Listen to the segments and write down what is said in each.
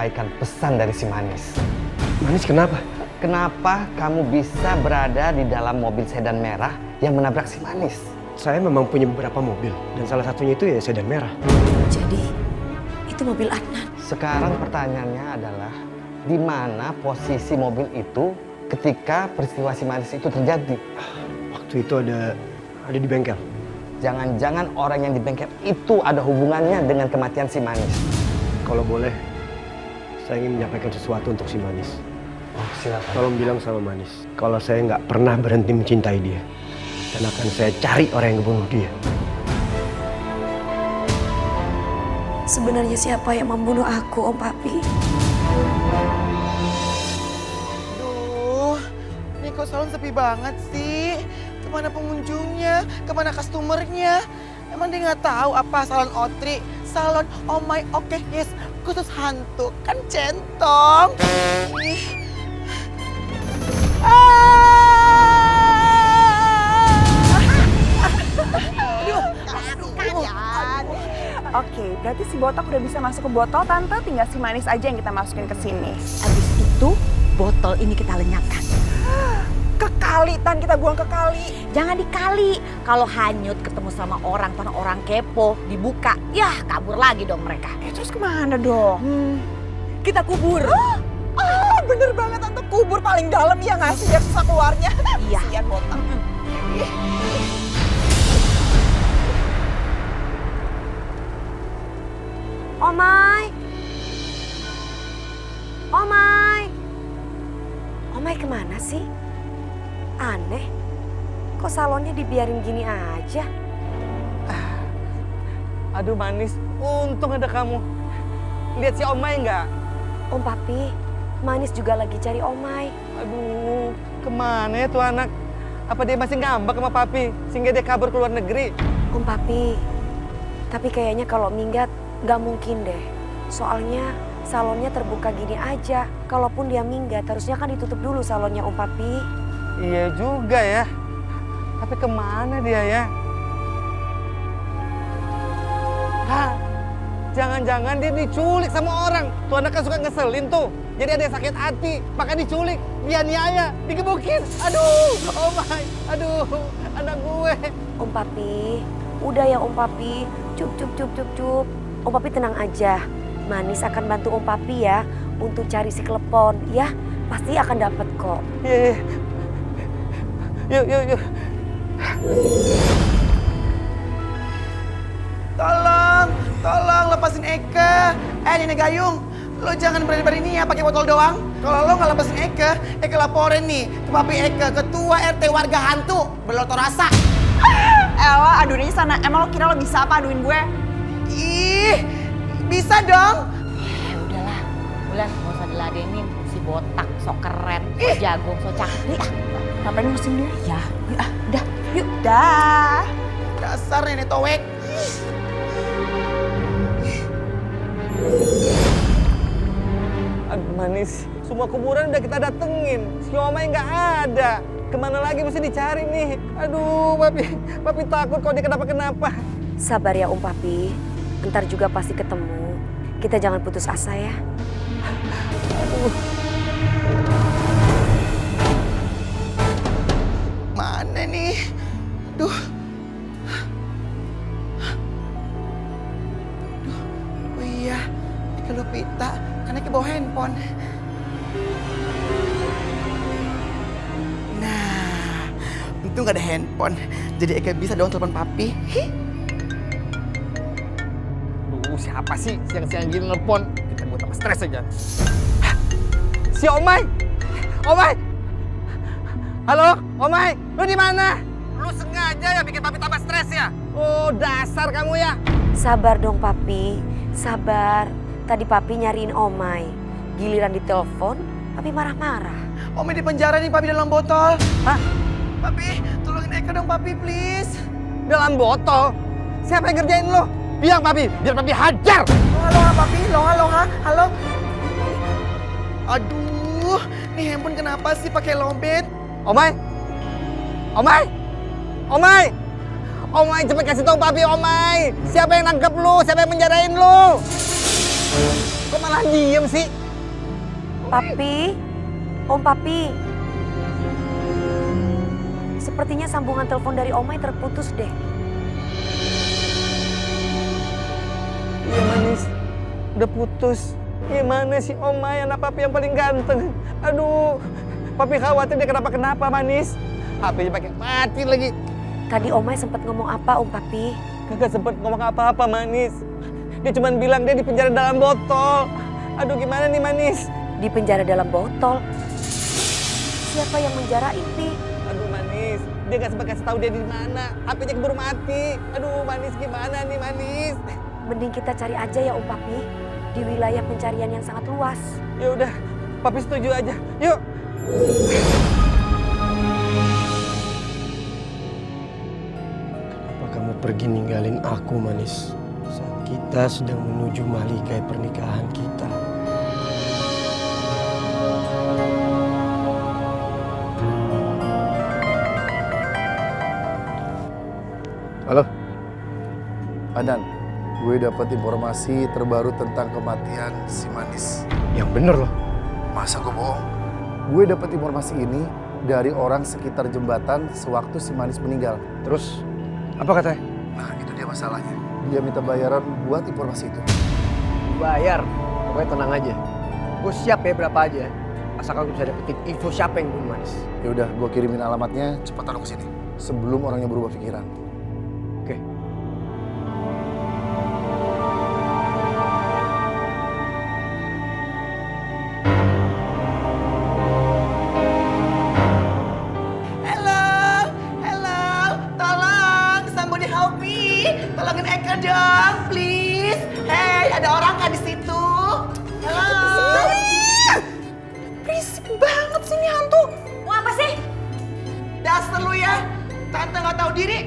menyampaikan pesan dari si Manis. Manis kenapa? Kenapa kamu bisa berada di dalam mobil sedan merah yang menabrak si Manis? Saya memang punya beberapa mobil dan salah satunya itu ya sedan merah. Jadi itu mobil Adnan. Sekarang pertanyaannya adalah di mana posisi mobil itu ketika peristiwa si Manis itu terjadi? Waktu itu ada di bengkel. Jangan-jangan orang yang di bengkel itu ada hubungannya dengan kematian si Manis. Kalau boleh, saya ingin menyampaikan sesuatu untuk si Manis. Oh, silakan. Tolong bilang sama Manis, kalau saya nggak pernah berhenti mencintai dia. Dan akan saya cari orang yang membunuh dia. Sebenarnya siapa yang membunuh aku, Om Papi? Aduh, ini kok salon sepi banget sih? Kemana pengunjungnya? Kemana customernya? Emang dia nggak tahu apa salon Otri? Salon oh my okay yes khusus hantu kan centong. Ih. Oke, berarti si botak udah bisa masuk ke botol, Tante. Tinggal si Manis aja yang kita masukin ke sini. Habis itu botol ini kita lenyapkan. Ke kali, Tan. Kita buang ke kali. Jangan dikali. Kalau hanyut ketemu sama orang, tanah orang kepo, dibuka, yah kabur lagi dong mereka. Terus kemana dong? Kita kubur. Oh, bener banget, Tante. Kubur paling dalam ya nggak sih? Biar susah keluarnya. Iya. Kasian botak. Omai! Omai! Omai kemana sih? Aneh, kok salonnya dibiarin gini aja? Aduh Manis, untung ada kamu. Lihat si Omai nggak? Om Papi, Manis juga lagi cari Omai. Aduh, kemana ya tuh anak? Apa dia masih ngambek sama Papi sehingga dia kabur ke luar negeri? Om Papi, tapi kayaknya kalau minggat nggak mungkin deh. Soalnya salonnya terbuka gini aja. Kalaupun dia minggat, harusnya kan ditutup dulu salonnya Om Papi. Iya juga ya. Tapi kemana dia ya? Hah? Jangan-jangan dia diculik sama orang. Tuh anak kan suka ngeselin tuh. Jadi ada yang sakit hati, maka diculik, dianiaya, digebukin. Aduh, oh my, aduh, anak gue. Om Papi, udah ya Om Papi. Cup. Om Papi tenang aja. Manis akan bantu Om Papi ya untuk cari si Klepon ya. Pasti akan dapat kok. Iya. Yuk. Tolong lepasin Eka. Nenek Gayung, lo jangan berani-berani ya pakai botol doang. Kalau lo nggak lepasin Eka laporin nih ke Papi Eka, ketua RT warga hantu berloto rasa. Ella, aduin aja sana. Emang lo kira lo bisa apa aduin gue? Ih, bisa dong. Udahlah, Bulan gak usah diladenin. Si botak, so keren, so jago, so cakri. Ngapain ngurusin dia? Ya, udah, yuk. Dah. Dasar nenek towek. Aduh Manis, semua kuburan udah kita datengin. Si Omai nggak ada. Kemana lagi mesti dicari nih? Aduh, Papi takut kalau dia kenapa-kenapa. Sabar ya Om Papi. Ntar juga pasti ketemu. Kita jangan putus asa ya. Mana nih? Duh. Oh iya, Eka Lupita, kan Eka bawa handphone. Nah, untung gak ada handphone. Jadi Eka bisa dong telepon Papi. Siapa sih siang-siang gini nelpon? Kita buat tambah stres aja. Hah? Si Omai! Omai! Halo, Omai, lu di mana? Lu sengaja ya bikin Papi tambah stres ya? Oh, dasar kamu ya. Sabar dong Papi, sabar. Tadi Papi nyariin Omai. Giliran ditelepon, Papi marah-marah. Omai di penjara nih Papi dalam botol. Hah? Papi, tolongin Eka dong Papi please. Dalam botol? Siapa yang ngerjain lu? Bilang Papi, biar Papi hajar. Halo Papi, halo. Aduh, nih handphone kenapa sih pakai lowbat? Omai, cepet kasih tahu Papi, Omai. Siapa yang nangkep lu? Siapa yang menjarain lu? Kok malah diem sih? Papi, Om Papi. Sepertinya sambungan telepon dari Omai terputus deh. Iya Manis, udah putus. Gimana sih Omai, anak papi yang paling ganteng. Aduh, papi khawatir dia kenapa-kenapa Manis. HP-nya pakai mati lagi. Tadi Omai sempat ngomong apa Om Papi? Kagak sempet ngomong apa-apa Manis. Dia cuma bilang dia di penjara dalam botol. Aduh gimana nih Manis? Di penjara dalam botol. Siapa yang menjara ini? Aduh Manis, dia gak sempat kasih tahu dia di mana. HP-nya keburu mati. Aduh Manis gimana nih Manis? Mending kita cari aja ya Om Papi. Di wilayah pencarian yang sangat luas. Ya udah, papi setuju aja. Yuk. Kenapa kamu pergi ninggalin aku, Manis? Saat kita sedang menuju mahligai pernikahan kita. Halo? Adan, gue dapat informasi terbaru tentang kematian si Manis. Yang bener loh. Masa gue bohong? Gue dapat informasi ini dari orang sekitar jembatan sewaktu si Manis meninggal. Terus, apa katanya? Nah, itu dia masalahnya. Dia minta bayaran buat informasi itu. Bayar. Pokoknya tenang aja. Gue siap ya berapa aja. Asalkan gue bisa dapetin info siapa yang bunuh Manis. Ya udah, gue kirimin alamatnya, cepetan ke sini. Sebelum orangnya berubah pikiran. Oke. Hello, tolong, somebody help me. Tolongin Eka dong, please. Hey, ada orang nggak di situ? Halo. Berisik banget sih ini hantu. Mau apa sih? Dasar lu ya, tante nggak tahu diri.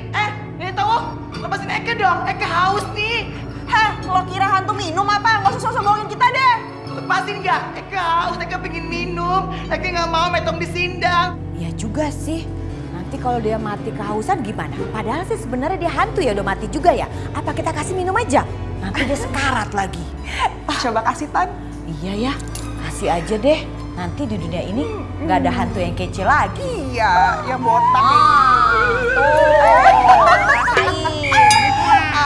Ini tahu? Lepasin Eka dong, Eka haus nih. Heh, lo kira hantu minum apa? Gak usah bohongin kita deh. Lepasin nggak? Eka haus, Eka pengen minum. Eka nggak mau metong disindang. Iya juga sih. Nanti kalau dia mati kehausan gimana? Padahal sih sebenarnya dia hantu ya, udah mati juga ya. Apa kita kasih minum aja? Nanti dia sekarat lagi. Coba kasih Tan. Iya ya, kasih aja deh. Nanti di dunia ini nggak ada hantu yang kece lagi. Iya, yang botak kayak gitu. Rasain.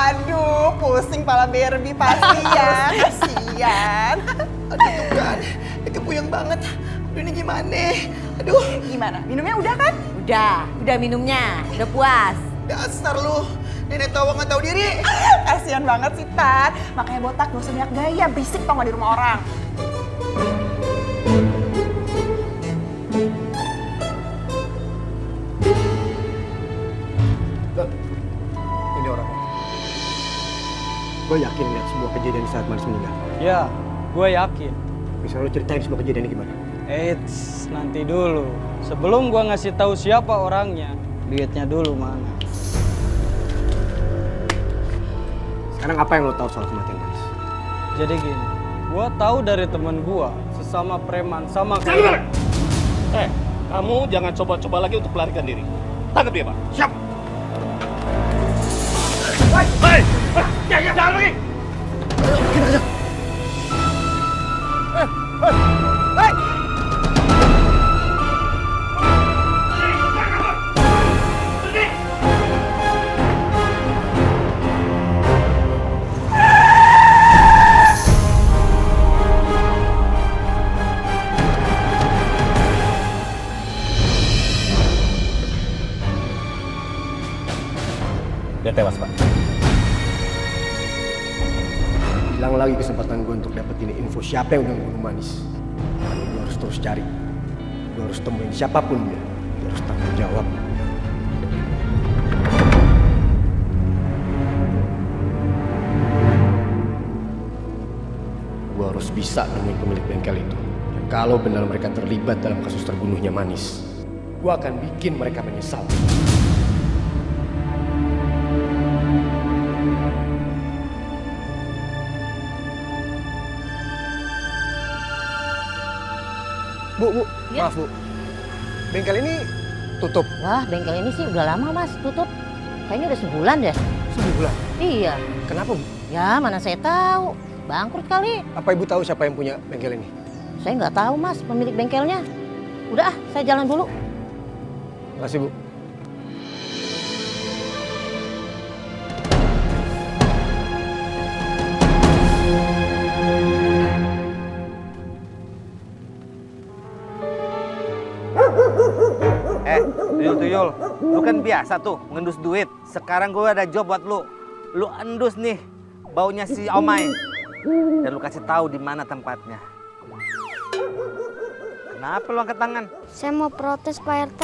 Aduh, pusing pala Barbie pasti ya. Kasian. Aduh tuh kan, Eka puyeng banget. Aduh ini gimana? Aduh, Gimana? Minumnya udah kan? Udah minumnya, udah puas. dasar lu. Nenek tawa nggak tahu diri. Kasian banget sih Tan. Makanya botak gak usah banyak gaya, berisik tau gak di rumah orang. Don, ini orangnya. Gue yakin lihat semua kejadian saat Manis meninggal. Ya, gue yakin. Bisa lo ceritain semua kejadiannya gimana? Eits, nanti dulu. Sebelum gue ngasih tahu siapa orangnya, duitnya dulu mana. Sekarang apa yang lo tahu soal kematian Manis? Jadi gini, gue tahu dari temen gue, sesama preman sama Sabar! Kamu jangan coba-coba lagi untuk melarikan diri. Tangkap dia, Pak. Siap! Hei! Jangan lagi! Dia tewas, Pak. Hilang lagi kesempatan gue untuk dapetin info siapa yang udah ngebunuh Manis. Gue harus terus cari. Gue harus temuin siapapun dia. Dia harus tanggung jawab. Gue harus bisa nemuin pemilik bengkel itu. Dan kalau benar mereka terlibat dalam kasus terbunuhnya Manis, gue akan bikin mereka menyesal. Bu, Ya. maaf Bu. Bengkel ini tutup Wah, bengkel ini sih udah lama mas tutup. Kayaknya udah sebulan deh. sebulan. Iya. Kenapa Bu? Ya mana saya tahu. Bangkrut kali. Apa ibu tahu siapa yang punya bengkel ini? Saya nggak tahu mas pemilik bengkelnya. Udah saya jalan dulu. Makasih bu. Tuyul, lu kan biasa tuh ngendus duit. Sekarang gue ada job buat lu. Lu endus nih baunya si Omai. Dan lu kasih tahu di mana tempatnya. Kenapa lu angkat tangan? Saya mau protes Pak RT.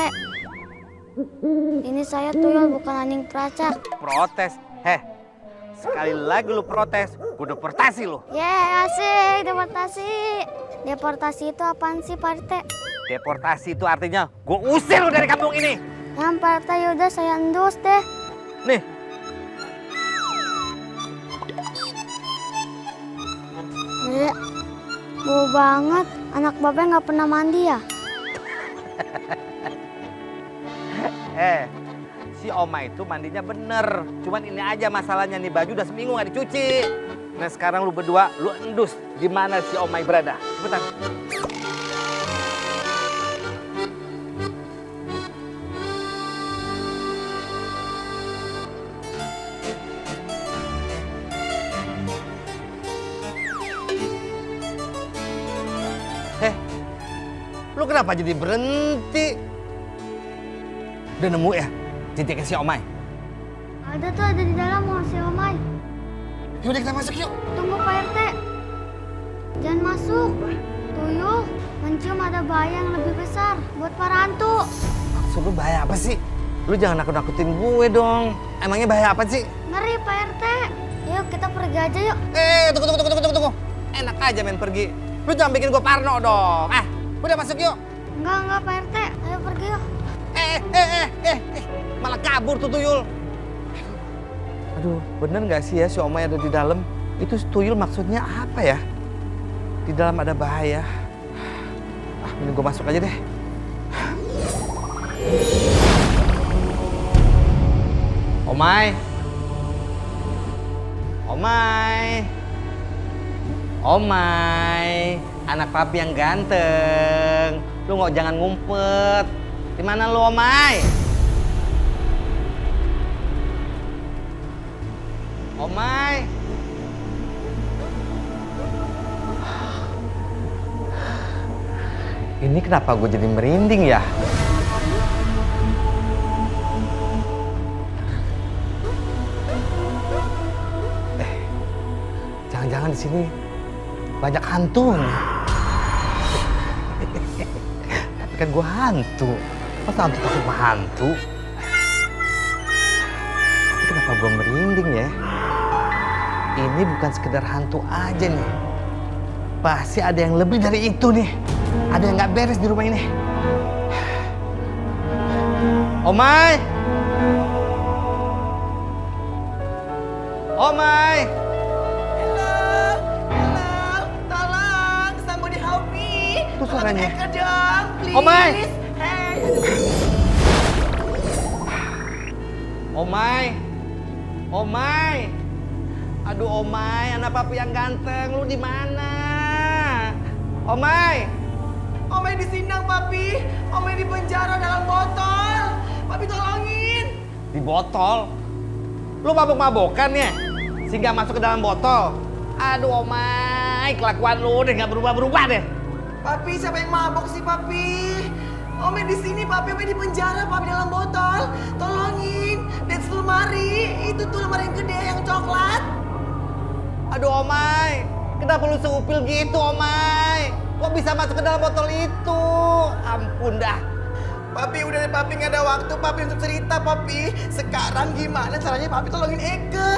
Ini saya tuyul bukan anjing pelacak. Protes? Sekali lagi lu protes, gue deportasi lu. Asik, deportasi. Deportasi itu apaan sih Pak RT? Deportasi itu artinya gue usir lu dari kampung ini. Pak RT yaudah saya endus deh. Nih. Bau banget. Anak babe nggak pernah mandi ya? Si Oma itu mandinya bener. Cuman ini aja masalahnya nih, baju udah seminggu nggak dicuci. Nah sekarang lu berdua, lu endus di mana si Omai berada. Cepetan. Lu kenapa jadi berhenti? Udah nemu ya titiknya si Omai? Ada tuh, ada di dalam mau si Omai. Yaudah kita masuk yuk. Tunggu Pak RT. Jangan masuk. Tuyul mencium ada bahaya yang lebih besar buat para hantu. Maksud lu bahaya apa sih? Lu jangan nakut-nakutin gue dong. Emangnya bahaya apa sih? Ngeri Pak RT. Yuk kita pergi aja yuk. Tunggu. Enak aja main pergi. Lu jangan bikin gue parno dong. Udah masuk yuk. Enggak Pak RT. Ayo pergi yuk. Malah kabur tuh tuyul. Aduh, bener nggak sih ya si Omai ada di dalam? Itu tuyul maksudnya apa ya? Di dalam ada bahaya. Mending gue masuk aja deh. Omai. Anak papi yang ganteng. Lu nggak jangan ngumpet. Di mana lu, Omai? Omai. Ini kenapa gue jadi merinding ya? Jangan-jangan di sini banyak hantunya. Tapi kan gue hantu. Masa hantu takut sama hantu? Tapi kenapa gue merinding ya? Ini bukan sekedar hantu aja nih. Pasti ada yang lebih dari itu nih. Ada yang nggak beres di rumah ini. Omai! Hello, tolong, somebody help me. Itu suaranya. Eka dong, please. Omai! Hey. Omai! Aduh Omai, anak papi yang ganteng, lu di mana? Omai di sini papi. Omai di penjara dalam botol. Papi tolongin. Di botol? Lu mabok-mabokan ya? Sehingga masuk ke dalam botol? Aduh Omai, kelakuan lu deh nggak berubah-berubah deh. Papi, siapa yang mabok sih papi? Omai di sini papi, Omai di penjara papi dalam botol. Tolongin. That's lemari. Itu tuh lemari yang gede yang coklat. Aduh Omai, kenapa lu seupil gitu Omai? Kok bisa masuk ke dalam botol itu? Ampun dah. Papi udah deh papi, nggak ada waktu papi untuk cerita papi. Sekarang gimana caranya papi tolongin Eke?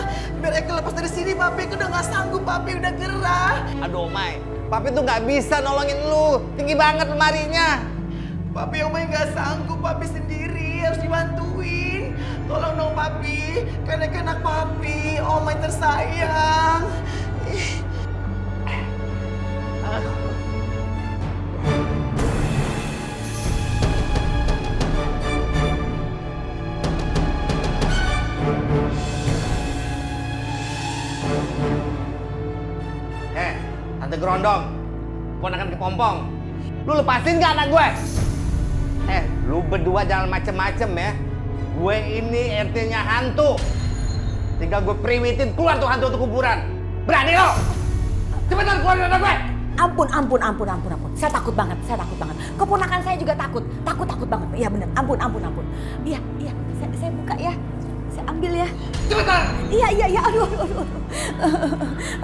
Biar Eke lepas dari sini papi, Eke udah nggak sanggup papi, udah gerah. Aduh Omai, papi tuh nggak bisa nolongin lu. Tinggi banget lemarinya. Papi Omai nggak sanggup papi sendiri, harus dibantuin. Tolong dong papi, kan Eke anak papi, Omai tersayang. Gerondong, ponakan kepompong. Lu lepasin gak anak gue? Lu berdua jangan macem-macem ya. Gue ini RT-nya hantu. Tinggal gue priwitin keluar tuh hantu untuk kuburan. Berani lo? Cepetan keluar dari gue! Ampun. Saya takut banget. Keponakan saya juga takut banget. Iya bener, ampun. Iya, saya buka ya. Saya ambil ya. Cepetan! Iya, aduh.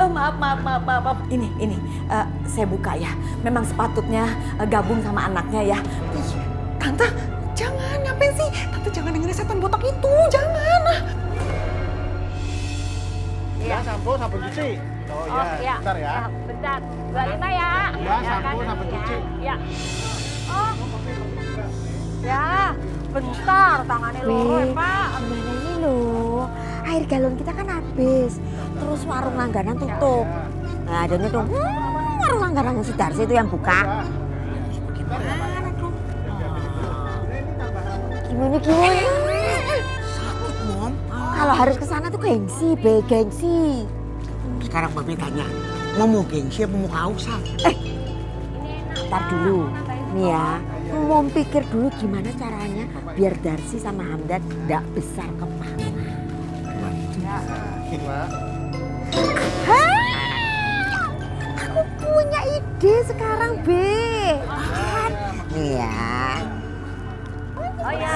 Maaf. Ini, saya buka ya. Memang sepatutnya gabung sama anaknya ya. Tante, jangan, ngapain sih? Tante jangan dengerin setan botak itu, jangan. Ya, sampo, sabun cuci. Oh iya, bentar ya. Bentar, 25 ya. Ya, sampo, sabun cuci. Ya. Oh. Ya, bentar, tangannya loro ya, Pak. Gimana ini loh? Air galon kita kan habis. Terus warung langganan tutup. Nah, adanya tuh warung langganan yang Sudarsi itu yang buka. Gimana? Sakit, Mom. Kalau harus ke sana tuh gengsi. Sekarang Babe tanya, mau gengsi apa mau kausan? Ntar dulu. Nih ya, mau pikir dulu gimana caranya biar Darsi sama Hamdan gak besar kepala. Aku punya ide sekarang, Be. Nih ya. Oh ya.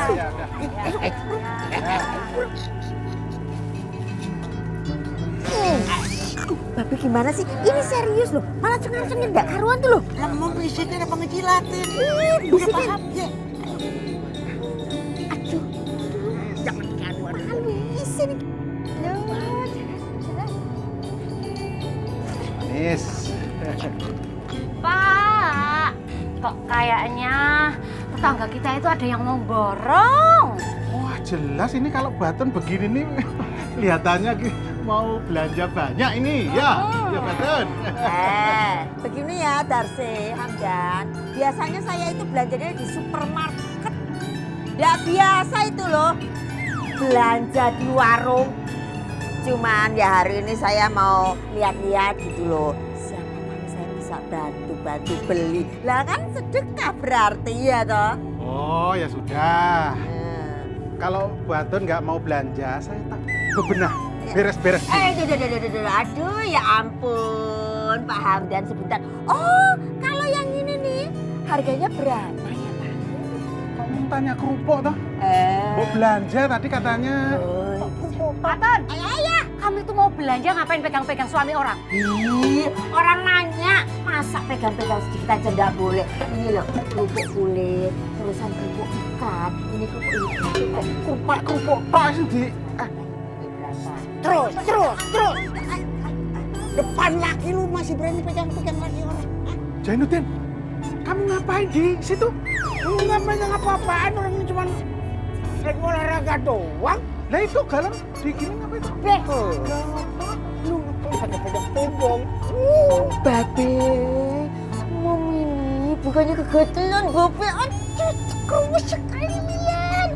Babe gimana sih? Ini serius loh. Malah cengar-cengir gak karuan tuh loh. Lah mau bisikin apa ngejilatin? Bisikin. Ya. Aduh. Jangan karuan. Halusin. Nis. Pak, kok kayaknya tetangga kita itu ada yang mau borong. Wah jelas ini kalau Baton begini nih kelihatannya mau belanja banyak ini ya. Ya Baton. Begini ya Darsi, Hamdan. Biasanya saya itu belanjanya di supermarket. Gak biasa itu loh. Belanja di warung. Cuman ya hari ini saya mau lihat-lihat gitu loh. Siapa tahu saya bisa bantu beli. Lah kan sedekah berarti ya toh. Oh ya sudah. Kalau Baton nggak mau belanja, saya tak bebenah. Beres-beres. Aduh ya ampun Pak Hamdan sebentar. Oh kalau yang ini nih harganya berapa ya Pak? Kamu tanya kerupuk toh? Mau belanja tadi katanya. Paton, ayah, kamu itu mau belanja ngapain pegang-pegang suami orang? Ih, orang nanya, masa pegang-pegang sedikit aja nggak boleh. Ini loh, kerupuk kulit, terusan kerupuk ikan, ini kerupuk Pak sih. Terus. Depan laki lu masih berani pegang-pegang laki orang. Jainuddin, kamu ngapain di situ? Lu nggak pegang apa-apaan, orang ini cuma lagi olahraga doang. Lah itu galon digini ngapain? Lu pakai pegang tombong. Babe, Mami ini bukannya kegatelan, Babe. Aduh, kerumus sekalian.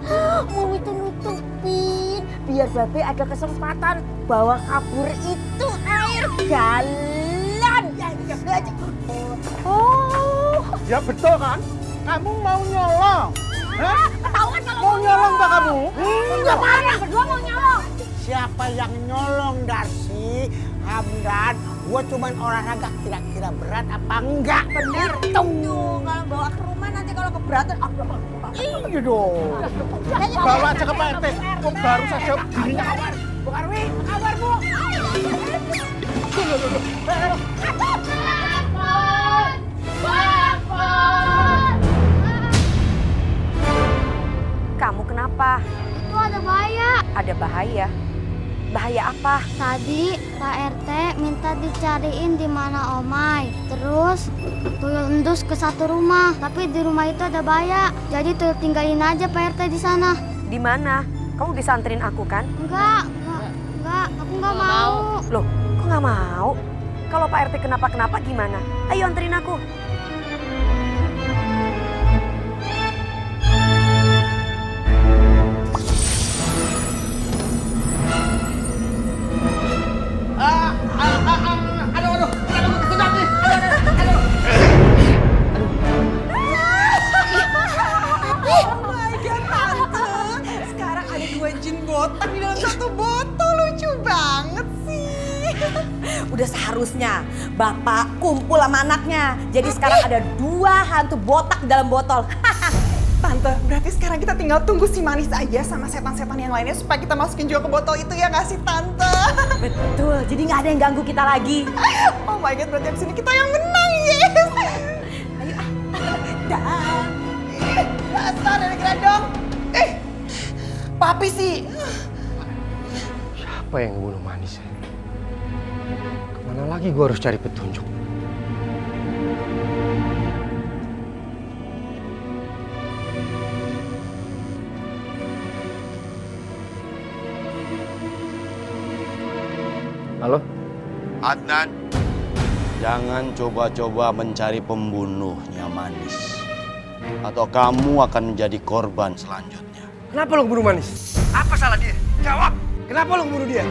Mami tuh nutupin biar Babe ada kesempatan bawa kabur itu air galon. Oh, ya betul kan? Kamu mau nyolong? Hah? Ketahuan kalau Mau nyolong tak kamu? Enggak marah, berdua mau nyolong. Siapa yang nyolong Darsi? Hamdan, gua cuman olahraga kira-kira berat apa enggak? Bener tuh, kalau bawa ke rumah nanti kalau keberatan. Iya dong. Bawa aja ke Pak RT. Kok baru saja dirinya kabar. Bu Karwi, apa kabar Bu? Kamu kenapa? Itu ada bahaya. Ada bahaya? Bahaya apa? Tadi Pak RT minta dicariin di mana Omai. Terus tuyul endus ke satu rumah, tapi di rumah itu ada bahaya. Jadi tuyul tinggalin aja Pak RT di sana. Di mana? Kamu bisa anterin aku kan? Enggak, aku nggak mau. Loh, kok nggak mau? Kalau Pak RT kenapa-kenapa gimana? Ayo anterin aku. Aduh, sedap nih. bapak kumpul sama anaknya. Jadi sekarang ada 2 hantu botak di dalam botol. Tante, berarti sekarang kita tinggal tunggu si Manis aja sama setan-setan yang lainnya supaya kita masukin juga ke botol itu ya nggak sih Tante? Betul, jadi nggak ada yang ganggu kita lagi. Oh my God, berarti abis ini kita yang menang, yes! Ayo dah. Dasar dari gerandong. Papi sih. Siapa yang ngebunuh Manis? Kemana lagi gue harus cari petunjuk? Halo? Adnan, jangan coba-coba mencari pembunuhnya Manis. Atau kamu akan menjadi korban selanjutnya. Kenapa lo ngebunuh Manis? Apa salah dia? Jawab! Kenapa lo ngebunuh dia?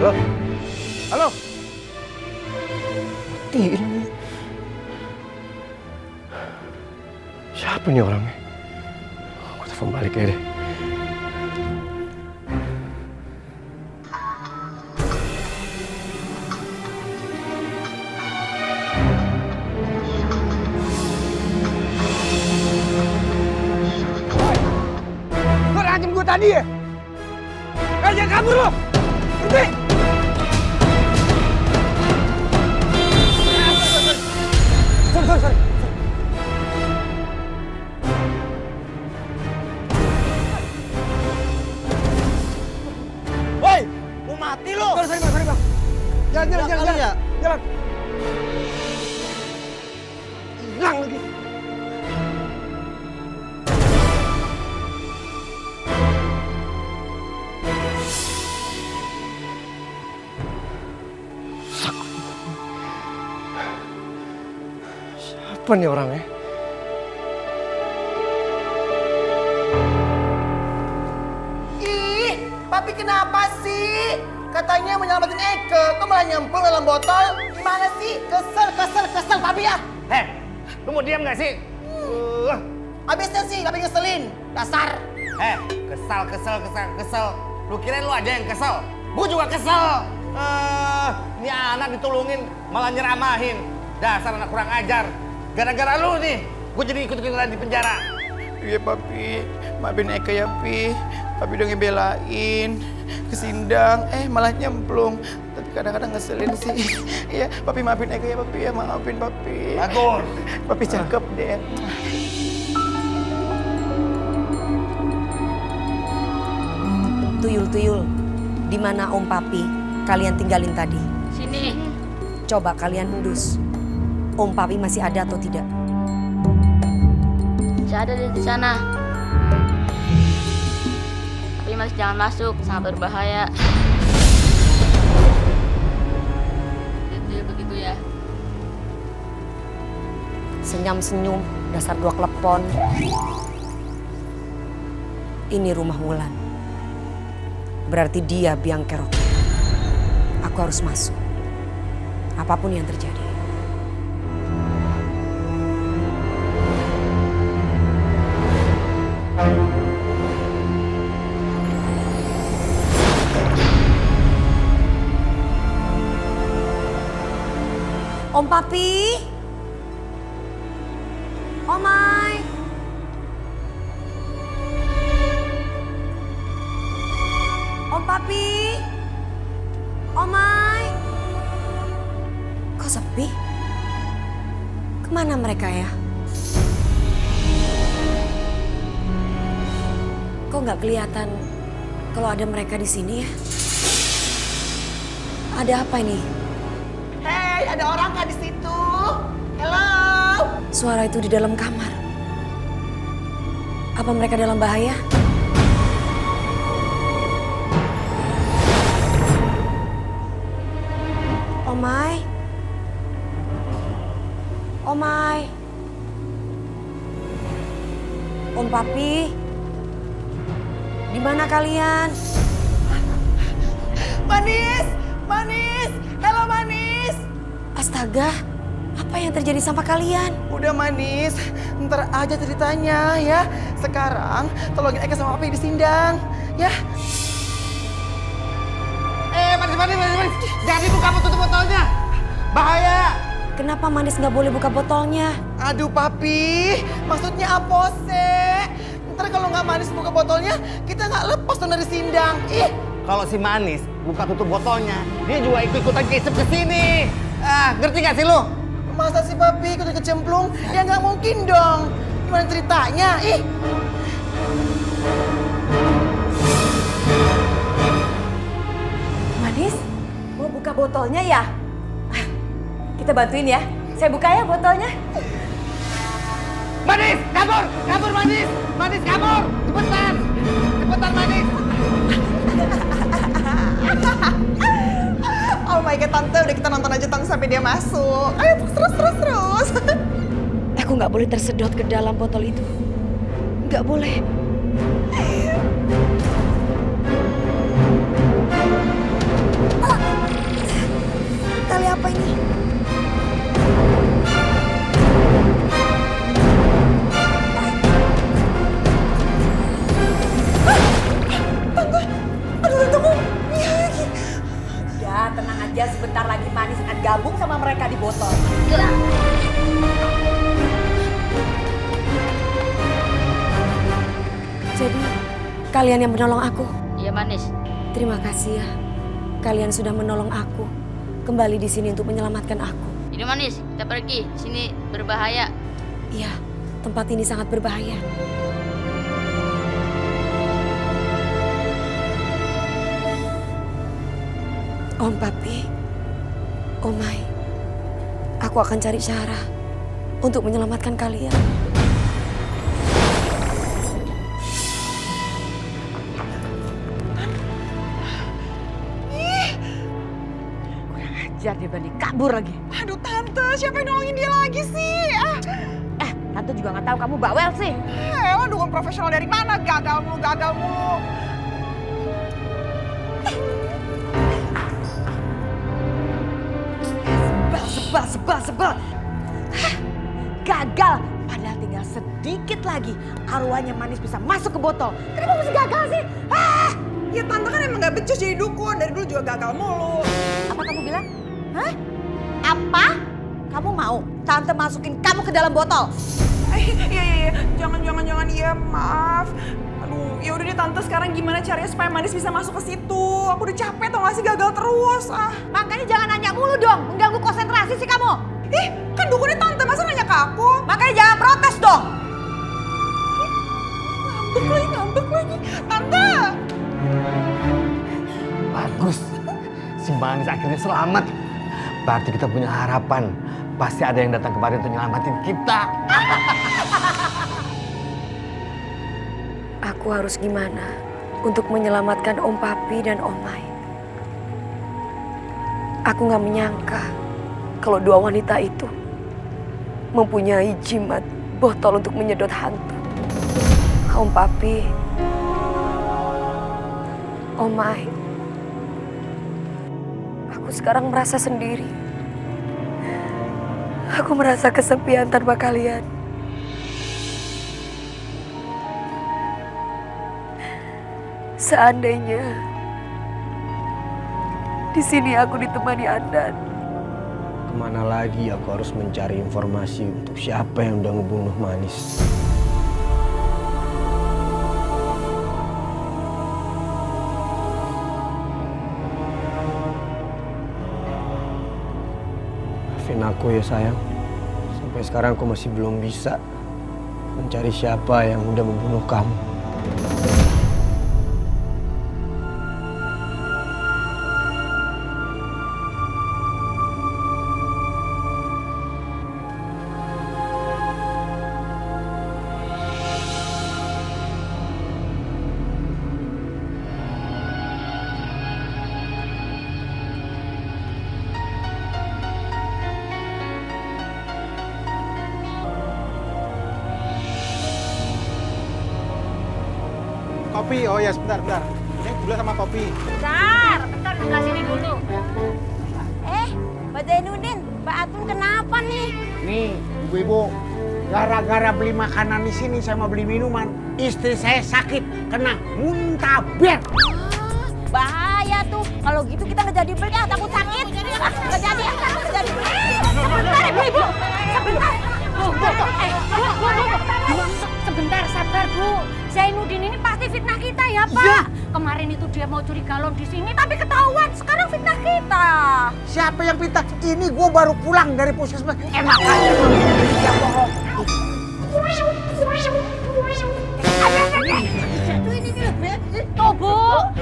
Halo? Halo? Matiin. Siapa nih orangnya? Gue telepon balik aja deh. Lo ngancem gue tadi ya? Jangan kabur lo! Berhenti! Sorry. Woi, mau mati lo? Sorry bang. Jalan. Hilang lagi. Siapa nih orangnya? Ih, Papi kenapa sih? Katanya menyelamatin Eke, kok malah nyemplung dalam botol? Gimana sih? Kesel Papi ya? Heh, lu mau diam gak sih? Abisnya sih, Papi ngeselin. Dasar. Kesel. Lu kirain lu aja yang kesel? Gua juga kesel. Ini anak ditolongin malah nyeramahin. Dasar anak kurang ajar. Gara-gara lu nih, gua jadi ikut-ikutan di penjara. Iya Papi, maafin Eke ya Pi. Papi udah ngebelain, kesindang, malah nyemplung. Tapi kadang-kadang ngeselin sih. Iya, Papi maafin Eke ya Papi ya, maafin Papi. Bagus. Papi cakep deh. Tuyul, di mana Om Papi kalian tinggalin tadi? Sini. Coba kalian endus. Om Papi masih ada atau tidak? Masih ada di sana. Tapi Mas jangan masuk, sangat berbahaya. Begitu ya. Senyum-senyum, dasar 2 klepon. Ini rumah Wulan. Berarti dia biang kerok. Aku harus masuk. Apapun yang terjadi. Om Papi? Omai? Om Papi? Omai? Kok sepi? Kemana mereka ya? Kok nggak kelihatan kalau ada mereka di sini ya? Ada apa ini? Hei, ada orang nggak di situ? Hello? Suara itu di dalam kamar. Apa mereka dalam bahaya? Omai? Omai? Om Papi? Di mana kalian? Manis! Manis! Hello Manis! Astaga, apa yang terjadi sama kalian? Udah Manis, ntar aja ceritanya ya. Sekarang tolongin Eka sama Papi disindang, ya. Manis. Manis. Jangan dibuka tutup botolnya. Bahaya. Kenapa Manis nggak boleh buka botolnya? Aduh papi, maksudnya apa sih? Ntar kalau nggak Manis buka botolnya, kita nggak lepas dong dari sindang. Ih. Kalau si Manis buka tutup botolnya, dia juga ikut-ikutan kisep ke sini. Ngerti gak sih lu? Masa sih papi ikut kecemplung? Ya nggak mungkin dong. Gimana ceritanya? Ih. Manis, mau buka botolnya ya? Kita bantuin ya. Saya buka ya botolnya. Manis, kabur Manis. Manis kabur, cepetan Manis. Oh my god, Tante, udah kita nonton aja Tante sampai dia masuk. Ayo terus. Aku nggak boleh tersedot ke dalam botol itu. Nggak boleh. Tali apa ini? Udah, tenang aja. Sebentar lagi Manis akan gabung sama mereka di botol. Jadi, kalian yang menolong aku? Iya Manis. Terima kasih ya. Kalian sudah menolong aku. Kembali di sini untuk menyelamatkan aku. Ini Manis, kita pergi. Sini berbahaya. Iya, tempat ini sangat berbahaya. Om Papi, Omai, aku akan cari cara untuk menyelamatkan kalian. Kurang ajar dia berani kabur lagi. Aduh Tante, siapa yang nolongin dia lagi sih? Tante juga nggak tahu kamu bawel sih. Elah dukun profesional dari mana? Gagal mulu. Sebel. Hah, gagal. Padahal tinggal sedikit lagi arwahnya Manis bisa masuk ke botol. Kenapa mesti gagal sih? Ya Tante kan emang gak becus jadi dukun. Dari dulu juga gagal mulu. Apa kamu bilang? Hah? Apa? Kamu mau Tante masukin kamu ke dalam botol? Iya. Jangan. Iya, maaf. Aduh, ya udah deh Tante, sekarang gimana caranya supaya Manis bisa masuk ke situ? Aku udah capek tau gak sih gagal terus. Makanya jangan nanya mulu dong, mengganggu konsentrasi sih kamu. Ih, kan dukunnya Tante, masa nanya ke aku? Makanya jangan protes dong. Ngambek lagi. Tante! Bagus, si Manis akhirnya selamat. Berarti kita punya harapan. Pasti ada yang datang kemari untuk nyelamatin kita. Aku harus gimana untuk menyelamatkan Om Papi dan Om Mai? Aku gak menyangka kalau dua wanita itu mempunyai jimat botol untuk menyedot hantu. Om Papi, Om Mai, aku sekarang merasa sendiri. Aku merasa kesepian tanpa kalian. Seandainya di sini aku ditemani Andan. Kemana lagi aku harus mencari informasi untuk siapa yang udah ngebunuh Manis? Maafin aku ya sayang. Sampai sekarang aku masih belum bisa mencari siapa yang udah membunuh kamu. Kopi, oh ya sebentar. Ini gula sama kopi. Bentar sebelah sini dulu. Mbak Zainuddin, Mbak Atun kenapa nih? Nih, ibu-ibu, gara-gara beli makanan di sini sama beli minuman, istri saya sakit, kena muntaber. Bahaya tuh. Kalau gitu kita nggak jadi beli, takut sakit. Nggak jadi, nggak jadi beli. Sebentar, ibu. Sebentar. Bu. Sebentar, sabar Bu. Zainuddin ini pasti fitnah kita ya Pak. Kemarin itu dia mau curi galon di sini tapi ketahuan. Sekarang fitnah kita. Siapa yang pintar? Ini gue baru pulang dari puskesmas. Enak aja dia bohong. Tuh Bu,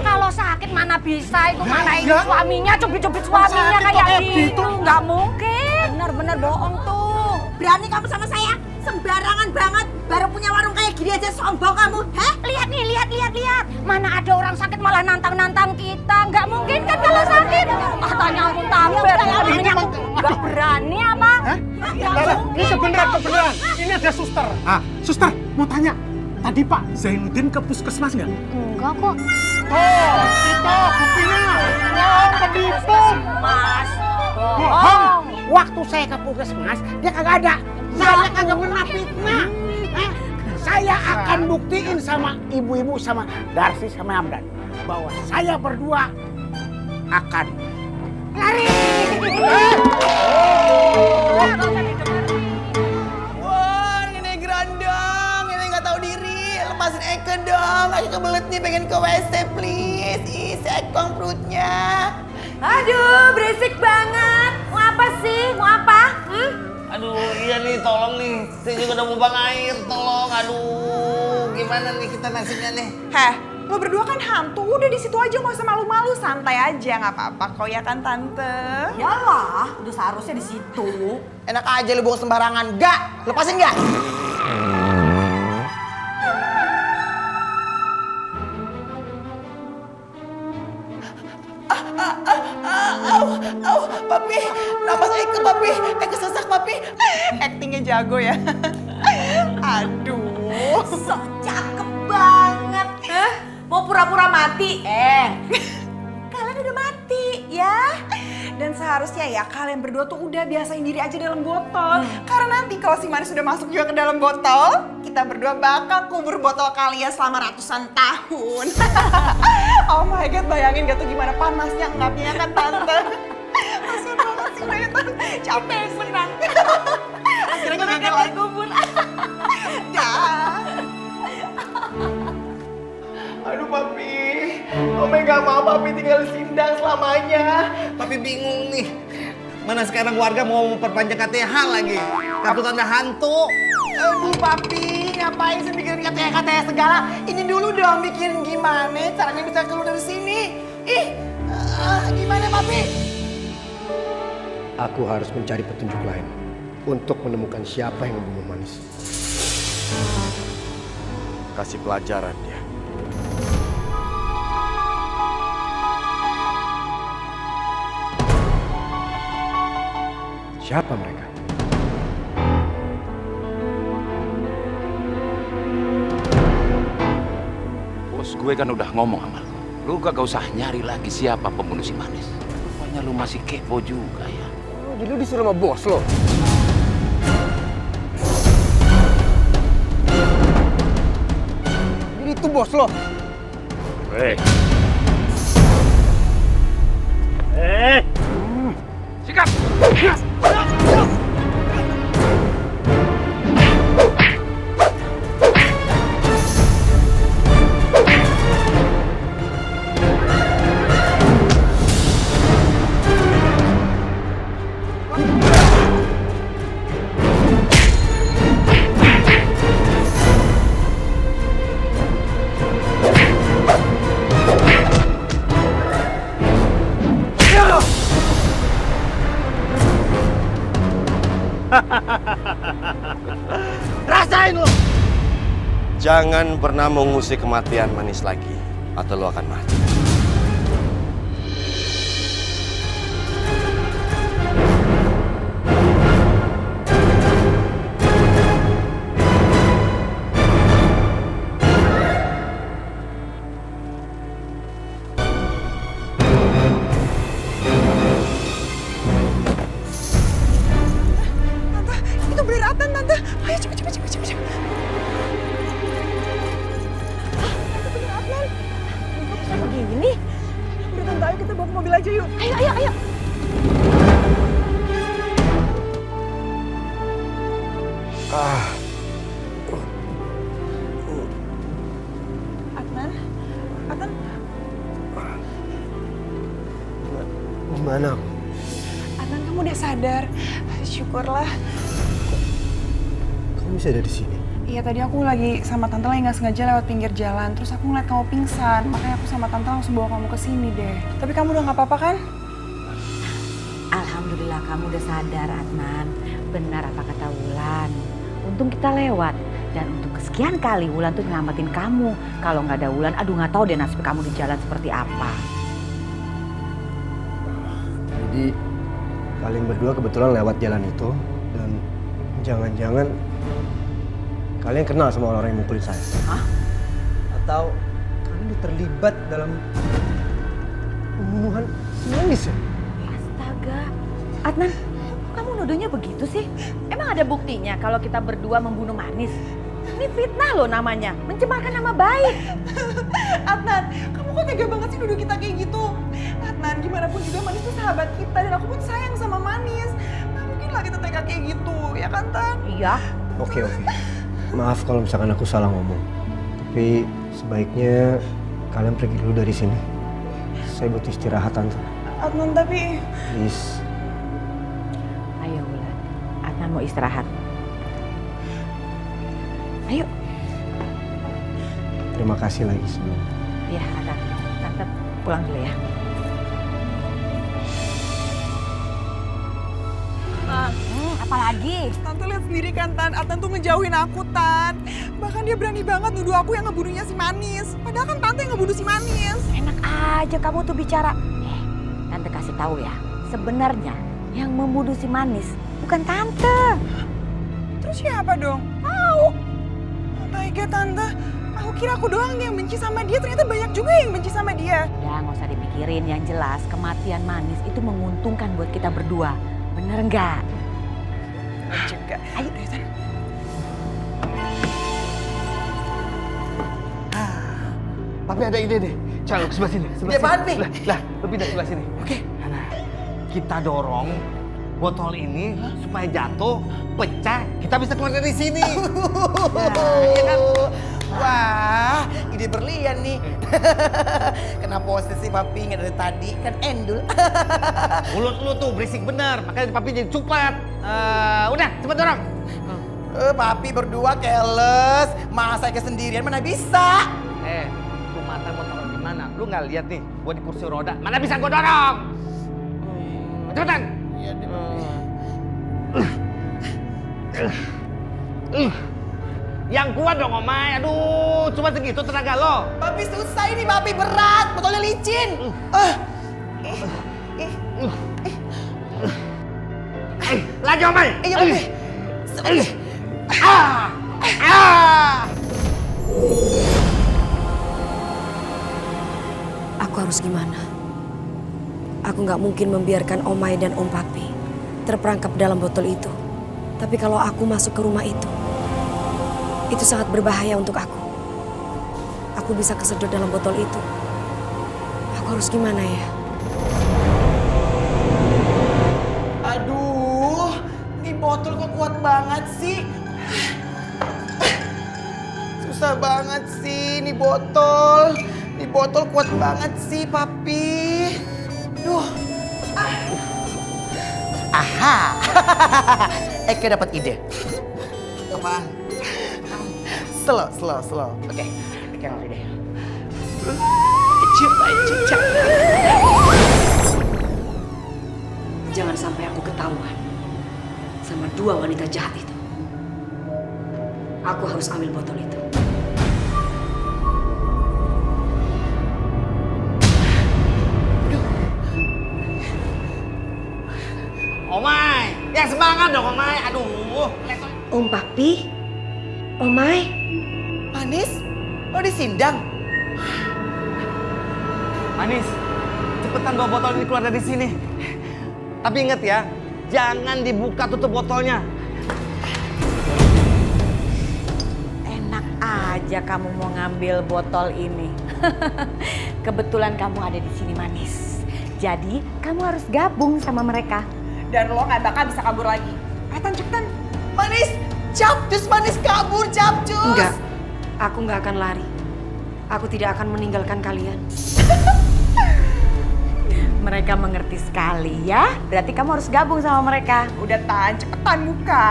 kalau sakit mana bisa itu mana ini suaminya cubit-cubit suaminya kayak gitu. Nggak mungkin. Bener-bener bohong tuh. Berani kamu sama saya? Sembarangan banget. Baru punya warung kayak gini aja sombong kamu. Heh? Lihat nih, lihat. Mana ada orang sakit malah nantang-nantang kita. Nggak mungkin kan kalau sakit. Tanya ampun tamber. Namanya nggak berani apa? Ini kebenaran. Ini ada suster. Suster, mau tanya. Tadi Pak Zainuddin ke puskesmas nggak? Enggak kok. Oh, itu buktinya. Penipu. Mas. Bohong. Waktu saya ke puskesmas, dia kagak ada. Saya kagak pernah fitnah. Saya akan buktiin sama ibu-ibu, sama Darsi, sama Hamdan bahwa saya berdua akan lari. Wah, ini gerandang, ini nggak tahu diri. Lepasin Eke dong, Eke kebelet nih pengen ke WC please. Ih, sekong perutnya. Aduh, berisik banget. Mau apa sih? Mau apa? Aduh, iya nih, tolong nih. Saya juga udah mau buang air, tolong. Aduh, gimana nih kita nasibnya nih? Heh, lo berdua kan hantu, udah di situ aja nggak usah malu-malu, santai aja nggak apa-apa kok ya kan tante. Yalah, udah seharusnya di situ. Enak aja lu buang sembarangan. Gak, lepasin gak? Papi, napas Eke, Papi. Eke sesak, Papi. Actingnya jago ya. Aduh. Sok cakep banget. Hah? Mau pura-pura mati? Kalian udah mati ya. Dan seharusnya ya kalian berdua tuh udah biasain diri aja dalam botol. Karena nanti kalau si Manis sudah masuk juga ke dalam botol, kita berdua bakal kubur botol kalian selama ratusan tahun. Oh my god, bayangin gak tuh gimana panasnya ngapnya kan tante. Kasian banget sih Nathan, capek menang. Akhirnya kita gagal kubur. Dah. Aduh, Papi. Ome gak mau Papi tinggal di Sindang selamanya. Papi bingung nih. Mana sekarang warga mau memperpanjang KTH lagi? Kartu tanda hantu. Aduh, Papi. Ngapain sih mikirin KTH segala? Ini dulu dong mikirin gimana caranya bisa keluar dari sini. Gimana, Papi? Aku harus mencari petunjuk lain untuk menemukan siapa yang membunuh Manis. Kasih pelajaran dia. Siapa mereka? Bos gue kan udah ngomong sama lu. Lu gak usah nyari lagi siapa pembunuh si Manis. Rupanya lu masih kepo juga ya. Oh, jadi lu disuruh sama bos lo? Jadi itu bos lo? Sikap! Rasain lo! Jangan pernah mengusik kematian Manis lagi, atau lo akan mati. Itu beratan tante. Ayo cepet. Begini. Udah tante, ayo kita bawa ke mobil aja yuk. Ayo, ayo, ayo. Adnan, Adnan, Gimana? Adnan kamu udah sadar. Syukurlah. Kamu bisa ada di sini? Iya tadi aku lagi sama tante lagi nggak sengaja lewat pinggir jalan. Terus aku ngeliat kamu pingsan. Makanya aku sama tante langsung bawa kamu ke sini deh. Tapi kamu udah nggak apa-apa kan? Alhamdulillah kamu udah sadar, Adnan. Benar apa kata Wulan. Untung kita lewat. Dan untuk kesekian kali Wulan tuh nyelamatin kamu. Kalau nggak ada Wulan, aduh nggak tahu deh nasib kamu di jalan seperti apa. Jadi kalian berdua kebetulan lewat jalan itu dan jangan-jangan kalian kenal sama orang yang mukulin saya. Hah? Atau kalian terlibat dalam pembunuhan Manis ya? Astaga, Adnan, kamu nuduhnya begitu sih? Emang ada buktinya kalau kita berdua membunuh Manis? Ini fitnah loh namanya, mencemarkan nama baik. Adnan, kamu kok tega banget sih nuduh kita kayak gitu? Adnan, gimana pun juga Manis tuh sahabat kita dan aku pun sayang sama Manis. Nggak mungkin lah kita tega kayak gitu, ya kan Tan? Iya. Oke. Maaf kalau misalkan aku salah ngomong. Tapi sebaiknya kalian pergi dulu dari sini. Saya butuh istirahat, Tante. Adnan, tapi... Please. Ayo Wulan, Adnan mau istirahat. Ayo. Terima kasih lagi sebelumnya. Iya, Adnan. Tante pulang dulu ya. Apalagi? Tante lihat sendiri kan Tan, Adnan tuh ngejauhin aku Tan. Bahkan dia berani banget nuduh aku yang ngebunuhnya si Manis. Padahal kan Tante yang ngebunuh si Manis. Enak aja kamu tuh bicara. Tante kasih tahu ya, sebenarnya yang membunuh si Manis bukan Tante. Terus siapa dong? Tahu. Oh my God, Tante. Aku kira aku doang yang benci sama dia, ternyata banyak juga yang benci sama dia. Ya nggak usah dipikirin, yang jelas kematian Manis itu menguntungkan buat kita berdua. Bener nggak? Juga. Ayo. Papi ada ide deh. Coba sebelah sini. Ide apaan, Pi? Lah, lu pindah sebelah sini. Oke. Nah, kita dorong botol ini supaya jatuh, pecah, kita bisa keluar dari sini. Iya kan? Wah, ide berlian nih. Kenapa posisi papi nggak dari tadi? Kan endul. Mulut lu tuh berisik bener, makanya papi jadi cupet. Udah, cepet dorong. Papi berdua keles, masa ke sendirian mana bisa? Lu mata mau taruh di mana? Lu nggak lihat nih, gua di kursi roda, mana bisa gua dorong? Cepetan. Iya deh, Yang kuat dong, Omay. Aduh, cuma segitu tenaga lo. Papi susah ini, papi berat, botolnya licin. Lagi, Omay. Iya, papi. Aku harus gimana? Aku nggak mungkin membiarkan Omay dan Om Papi terperangkap dalam botol itu. Tapi kalau aku masuk ke rumah itu sangat berbahaya untuk aku. Aku bisa kesedot dalam botol itu. Aku harus gimana ya? Aduh, ini botol kok kuat banget sih. Susah banget sih ini botol. Ini botol kuat banget sih, papi. Duh. Aha. Eke dapat ide. Apaan? Slow. Oke, Eke ngerti deh. Cincang. Jangan sampai aku ketahuan sama dua wanita jahat itu. Aku harus ambil botol itu. Omay, ya semangat dong, Omay. Aduh. Om Papi, Omay. Manis, lo disindang? Manis, cepetan bawa botol ini keluar dari sini. Tapi inget ya, jangan dibuka tutup botolnya. Enak aja kamu mau ngambil botol ini. Kebetulan kamu ada di sini, Manis. Jadi kamu harus gabung sama mereka. Dan lo nggak bakal bisa kabur lagi. Tan, cepetan. Manis, Capcus manis kabur, Capcus. Enggak, aku nggak akan lari. Aku tidak akan meninggalkan kalian. Mereka mengerti sekali ya. Berarti kamu harus gabung sama mereka. Udah Tan, cepetan buka.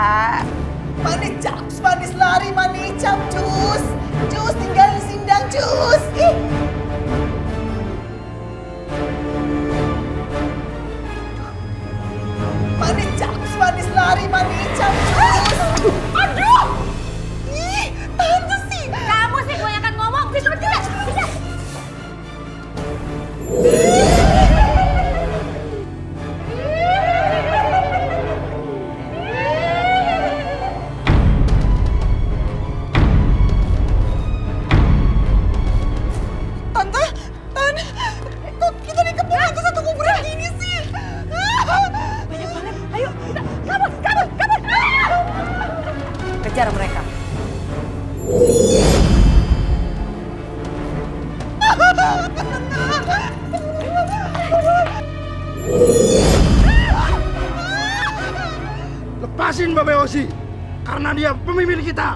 Manis, Capcus, manis lari, manis, Capcus. Cus, tinggalin sindang, Cus. Ih. Manis, Capcus, manis lari, manis, Capcus. Aduh. Ih, tante sih. Kamu sih kebanyakan ngomong. Bisa tidak? Bisa. Tante, kok kita dikepung itu satu kuburan gini sih? Banyak banget. Ayo, kita kabur. Kejar mereka. Lepasin Babe Osi, karena dia pemimpin kita.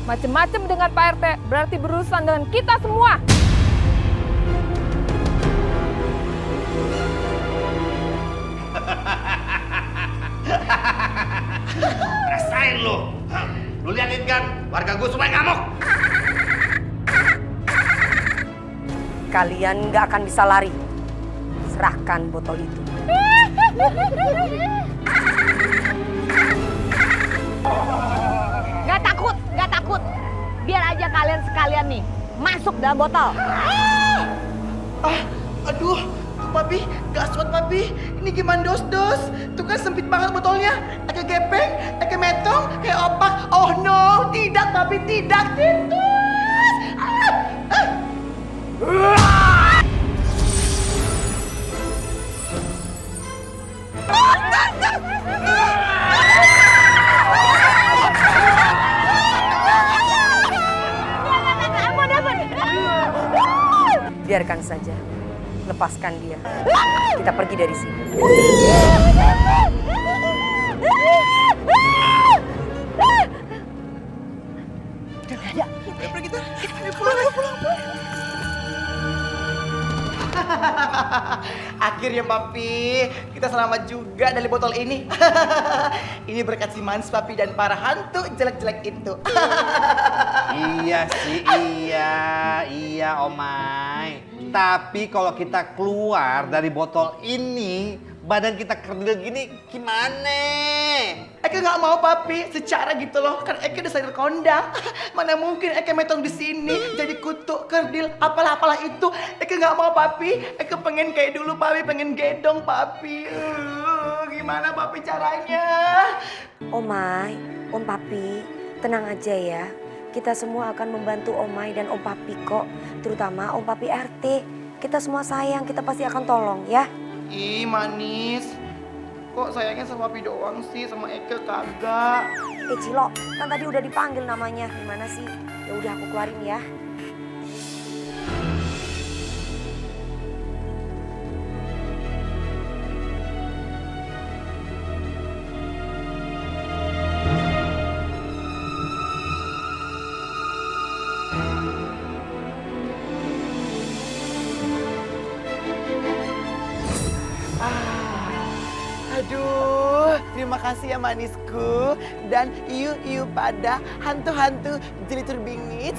Macem-macem dengan Pak RT berarti berurusan dengan kita semua. Rasain lo. Lu liatin kan, warga gue supaya ngamuk. Kalian nggak akan bisa lari. Serahkan botol itu. Gak takut. Biar aja kalian sekalian nih masuk dalam botol. Aduh, Papi, gaswat Papi. Ini gimana dos-dos? Tuh kan sempit banget botolnya. Agak gepeng, agak metong, kayak opak. Oh no, tidak Papi, tidak. Titus! Biarkan saja. Lepaskan dia. Kita pergi dari sini. Pergi tuh. Pulang. Akhirnya Papi, kita selamat juga dari botol ini. Ini berkat si Manis Papi dan para hantu jelek-jelek itu. Iya sih, iya Omai. Tapi kalau kita keluar dari botol ini, badan kita kerdil gini, gimana? Eke nggak mau Papi, secara gitu loh. Kan Eke udah sadar kondang. Mana mungkin Eke metong di sini jadi kutu, kerdil, apalah itu. Eke nggak mau Papi. Eke pengen kayak dulu Papi, pengen gedong Papi. Gimana Papi caranya? Omai, Om Papi, tenang aja ya. Kita semua akan membantu Omai dan Om Papi kok. Terutama Om Papi RT. Kita semua sayang, kita pasti akan tolong ya. Ih Manis, kok sayangnya sama Papi doang sih, sama Eke kagak. Cilo, kan tadi udah dipanggil namanya. Gimana sih? Ya udah aku keluarin ya. Aduh, terima kasih ya Manisku. Dan iu pada hantu-hantu jelitur bingit.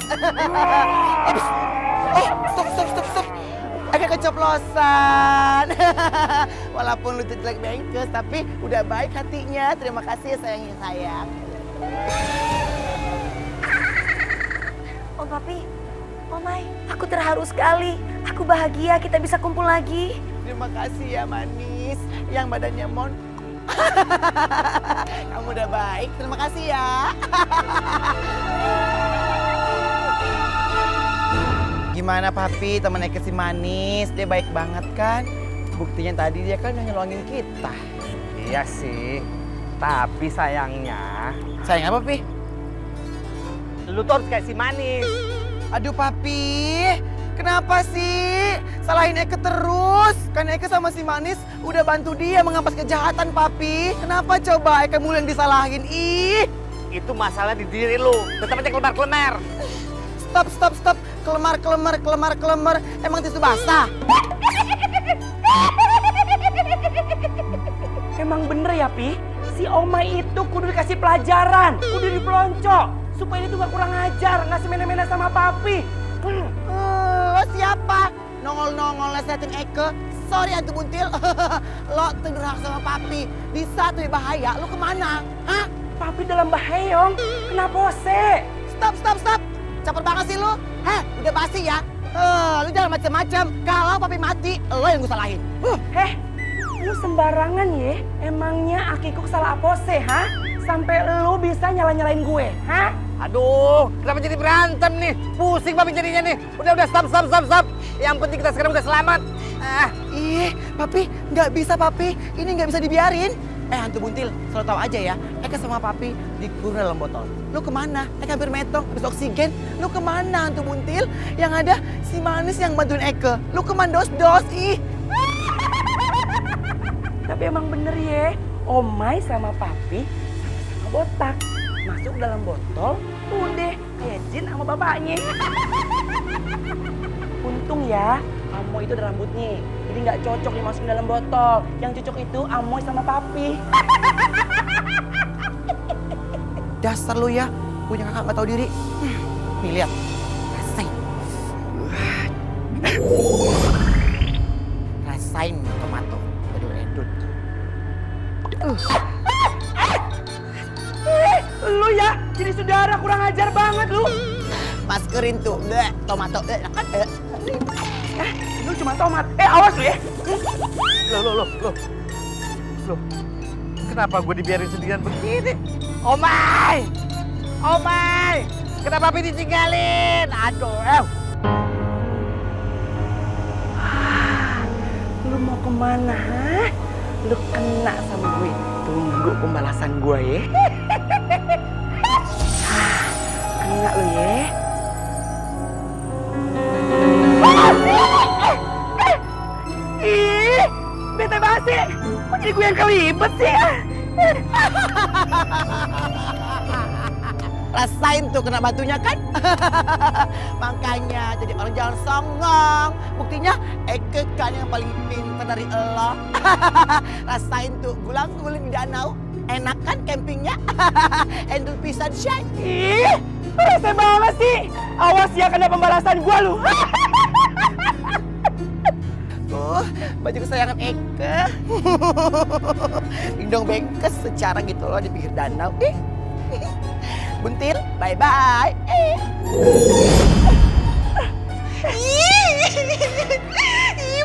Stop. Agak keceplosan. Walaupun lu tuh jelek bengkes, tapi udah baik hatinya. Terima kasih ya sayang. Om Papi, Omai, aku terharu sekali. Aku bahagia kita bisa kumpul lagi. Terima kasih ya Manis, yang badannya Kamu udah baik, terima kasih ya. Gimana Papi, temen Eke si Manis, dia baik banget kan? Buktinya tadi dia kan udah nyelongin kita. Iya sih, tapi sayangnya... Sayang apa Pi? Lu tuh harus kayak si Manis. Aduh Papi, Kenapa sih? Salahin Eke terus. Kan Eke sama si Manis udah bantu dia mengampas kejahatan, Papi. Kenapa coba Eke mulu yang disalahin? Ih. Itu masalah di diri lu. Tetap aja kelemar-kelemar. Stop. Kelemar. Emang tisu basah? Emang bener ya, Pi? Si Omai itu kudu dikasih pelajaran, kudu dipelonco. Supaya dia tuh gak kurang ajar, nggak semena-mena sama Papi. Lo siapa? Nongol-nongol lesetin Eke. Sorry Hantu Buntil. Lo terhak sama Papi. Di saat lebih bahaya, lo kemana? Hah? Papi dalam bahaya, Om. Kenapa sih? Stop. Caper banget sih lo. Hah? Udah basi ya? Lo jangan macem-macem. Kalau Papi mati, lo yang gue salahin. Lu sembarangan ya? Emangnya akiku salah apa sih, ha? Sampai lu bisa nyala-nyalain gue, ha? Aduh, kenapa jadi berantem nih? Pusing Papi jadinya nih. Udah, stop. Yang penting kita sekarang udah selamat. Papi, nggak bisa Papi. Ini nggak bisa dibiarin. Hantu Buntil, selalu tahu aja ya. Eke sama Papi dikurung dalam botol. Lu kemana? Eke hampir metong, habis oksigen. Lu kemana Hantu Buntil? Yang ada si Manis yang bantuin Eke. Lu kemandos-dos, ih. Tapi emang bener ya, Omai sama Papi sama-sama botak. Masuk dalam botol, udah kayak jin sama bapaknya. Untung ya, Amoy itu ada rambutnya. Jadi nggak cocok dimasukin dalam botol. Yang cocok itu Amoy sama Papi. Dasar lu ya, punya kakak nggak tahu diri. Nih lihat, rasain. Rasain tomato. Edut. Lu ya, jadi saudara kurang ajar banget lu. Maskerin tuh, tomato. Lu cuma tomat. Awas lu ya. Loh. Kenapa gue dibiarin sendirian begini? Omai! Kenapa Papi ditinggalin? Aduh, Lu mau kemana, ha? Lu kena sama gue. Tunggu pembalasan gue ya. Kena lu ya. Ih, bete basi. Kok jadi gue yang kelibet sih? Rasain tuh kena batunya kan? Makanya jadi orang jangan songong. Buktinya Eke kan yang paling pintar dari elo. Rasain tuh gulang-guling di danau. Enak kan campingnya? Endul pisan Shay. Ih, rese banget sih. Awas ya kena pembalasan gua lu. Baju kesayangan Eke. Indong bengkes secara gitu loh di pinggir danau. Buntil, bye-bye.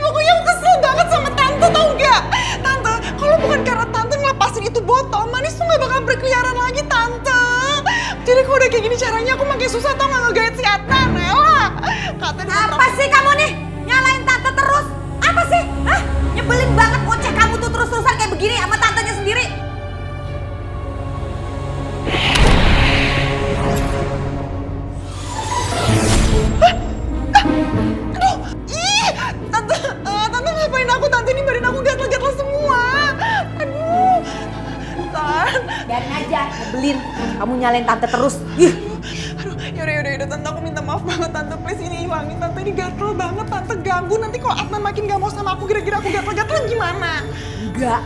Pokoknya aku kesel banget sama Tante, tau gak? Tante, kalau bukan karena Tante ngelepasin itu botol, Manis tuh gak bakal berkeliaran lagi, Tante. Jadi kalau udah kayak gini caranya aku makin susah tau gak ngegait si Adnan, Ella. Apa sih kamu nih? Nyalain Tante terus? Apa sih? Hah? Nyebelin banget bocah kamu tuh terus-terusan kayak begini sama tantenya sendiri. Tante ngapain aku? Tante ini badan aku gatel-gatel semua. Aduh. Biarin aja, nyebelin. Kamu nyalain Tante terus. Aduh, yaudah Tante, aku minta maaf banget Tante, please ini hilangin Tante, ini gatel banget Tante, ganggu nanti kalau Adnan makin gak mau sama aku, kira-kira aku gatel-gatel gimana? Gak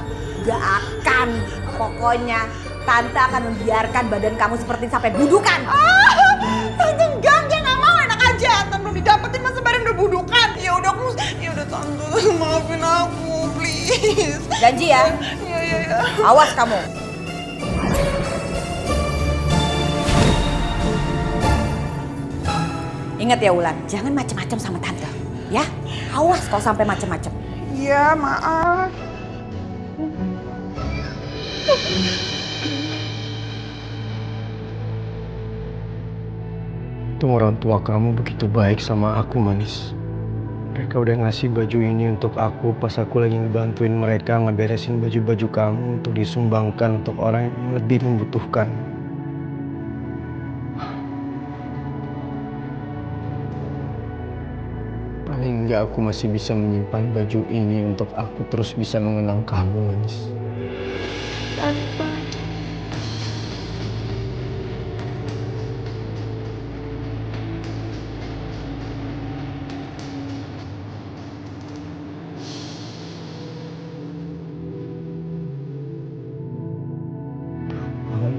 akan. Pokoknya Tante akan membiarkan badan kamu seperti sampai budukan. Tante gak mau, enak aja. Tante belum didapetin masa badan udah budukan. Yaudah Tante, maafin aku, please. Janji ya? Iya. Awas kamu. Ingat ya Wulan, jangan macem-macem sama Tante. Ya, awas kalau sampai macem-macem. Iya, maaf. Untung orang tua kamu begitu baik sama aku, Manis. Mereka udah ngasih baju ini untuk aku pas aku lagi ngebantuin mereka ngeberesin baju-baju kamu untuk disumbangkan untuk orang yang lebih membutuhkan. Sehingga aku masih bisa menyimpan baju ini untuk aku terus bisa mengenang kamu, Manis. Tanpa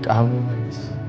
Kamu, Manis.